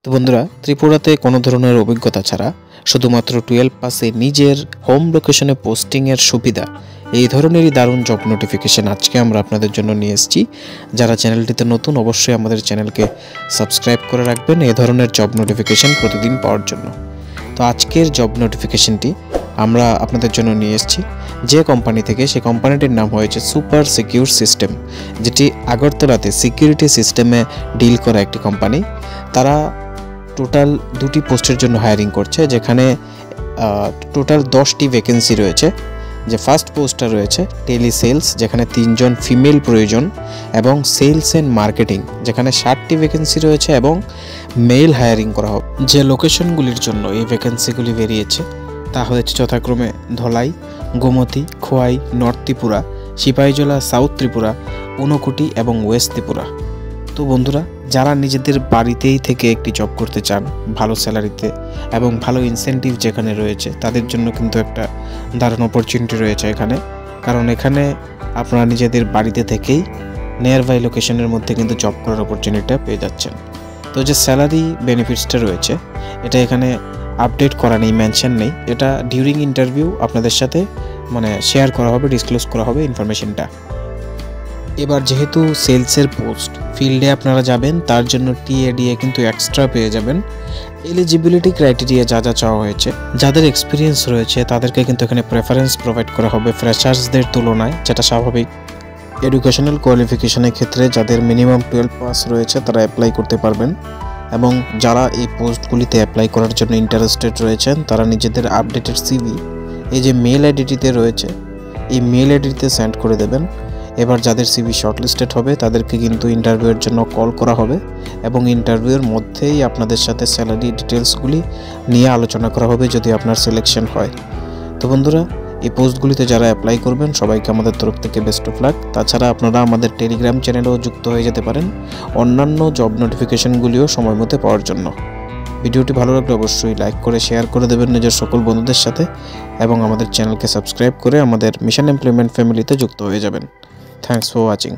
তো বন্ধুরা, ত্রিপুরাতে কোনো ধরনের অভিজ্ঞতা ছাড়া শুধুমাত্র 12 পাসে নিজের হোম লোকেশনে পোস্টিংয়ের সুবিধা, এই ধরনেরই দারুণ জব নোটিফিকেশন আজকে আমরা আপনাদের জন্য নিয়ে এসেছি। যারা চ্যানেলটিতে নতুন অবশ্যই আমাদের চ্যানেলকে সাবস্ক্রাইব করে রাখবেন এই ধরনের জব নোটিফিকেশন প্রতিদিন পাওয়ার জন্য। তো আজকের জব নোটিফিকেশনটি আমরা আপনাদের জন্য নিয়ে এসেছি যে কোম্পানি থেকে, সেই কোম্পানিটির নাম হয়েছে সুপার সিকিউর সিস্টেম, যেটি আগরতলাতে সিকিউরিটি সিস্টেমে ডিল করা একটি কোম্পানি। তারা টোটাল 2টি পোস্টের জন্য হায়ারিং করছে, যেখানে টোটাল 10টি ভ্যাকেন্সি রয়েছে। যে ফার্স্ট পোস্টটা রয়েছে টেলি সেলস, যেখানে 3 জন ফিমেল প্রয়োজন, এবং সেলস অ্যান্ড মার্কেটিং, যেখানে 60টি ভ্যাকেন্সি রয়েছে এবং মেল হায়ারিং করা হবে। যে লোকেশনগুলির জন্য এই ভ্যাকেন্সিগুলি বেরিয়েছে তা হচ্ছে যথাক্রমে ধলাই, গোমতী, খোয়াই, নর্থ ত্রিপুরা, সিপাহীজলা, সাউথ ত্রিপুরা, ঊনকোটি এবং ওয়েস্ট ত্রিপুরা। তো বন্ধুরা, যারা নিজেদের বাড়িতেই থেকে একটি জব করতে চান ভালো স্যালারিতে এবং ভালো ইনসেন্টিভ যেখানে রয়েছে, তাদের জন্য কিন্তু একটা দারুণ অপরচুনিটি রয়েছে এখানে। কারণ এখানে আপনারা নিজেদের বাড়িতে থেকেই নিয়ার বাই লোকেশনের মধ্যে কিন্তু জব করার অপরচুনিটিটা পেয়ে যাচ্ছেন। তো যে স্যালারি বেনিফিটসটা রয়েছে এটা এখানে আপডেট করা নেই, মেনশন নেই। এটা ডিউরিং ইন্টারভিউ আপনাদের সাথে শেয়ার করা হবে, ডিসক্লোজ করা হবে ইনফরমেশনটা। এবার যেহেতু সেলসের পোস্ট, ফিল্ডে আপনারা যাবেন, তার জন্য টিএডিএ কিন্তু এক্সট্রা পেয়ে যাবেন। এলিজিবিলিটি ক্রাইটেরিয়া যা যা চাওয়া হয়েছে, যাদের এক্সপিরিয়েন্স রয়েছে তাদেরকে কিন্তু এখানে প্রেফারেন্স প্রোভাইড করা হবে ফ্রেশার্সদের তুলনায়, যেটা স্বাভাবিক। এডুকেশনাল কোয়ালিফিকেশনের ক্ষেত্রে যাদের মিনিমাম 12 পাস রয়েছে তারা অ্যাপ্লাই করতে পারবেন, এবং যারা এই পোস্টগুলিতে অ্যাপ্লাই করার জন্য ইন্টারেস্টেড রয়েছেন তারা নিজেদের আপডেটেড সিভি এই যে মেল আইডিটিতে রয়েছে, এই মেল আইডিতে সেন্ড করে দেবেন। এবার যাদের সিভি শর্টলিস্টেড হবে তাদেরকে কিন্তু ইন্টারভিউয়ের জন্য কল করা হবে, এবং ইন্টারভিউয়ের মধ্যেই আপনাদের সাথে স্যালারি ডিটেলসগুলি নিয়ে আলোচনা করা হবে যদি আপনার সিলেকশন হয়। তো বন্ধুরা, এই পোস্টগুলিতে যারা অ্যাপ্লাই করবেন সবাইকে আমাদের তরফ থেকে বেস্ট অফ লাক। তাছাড়া আপনারা আমাদের টেলিগ্রাম চ্যানেলেও যুক্ত হয়ে যেতে পারেন অন্যান্য জব নোটিফিকেশনগুলিও সময় মতো পাওয়ার জন্য। ভিডিওটি ভালো লাগলে অবশ্যই লাইক করে শেয়ার করে দেবেন নিজের সকল বন্ধুদের সাথে, এবং আমাদের চ্যানেলকে সাবস্ক্রাইব করে আমাদের মিশন এমপ্লয়মেন্ট ফ্যামিলিতে যুক্ত হয়ে যাবেন। Thanks for watching.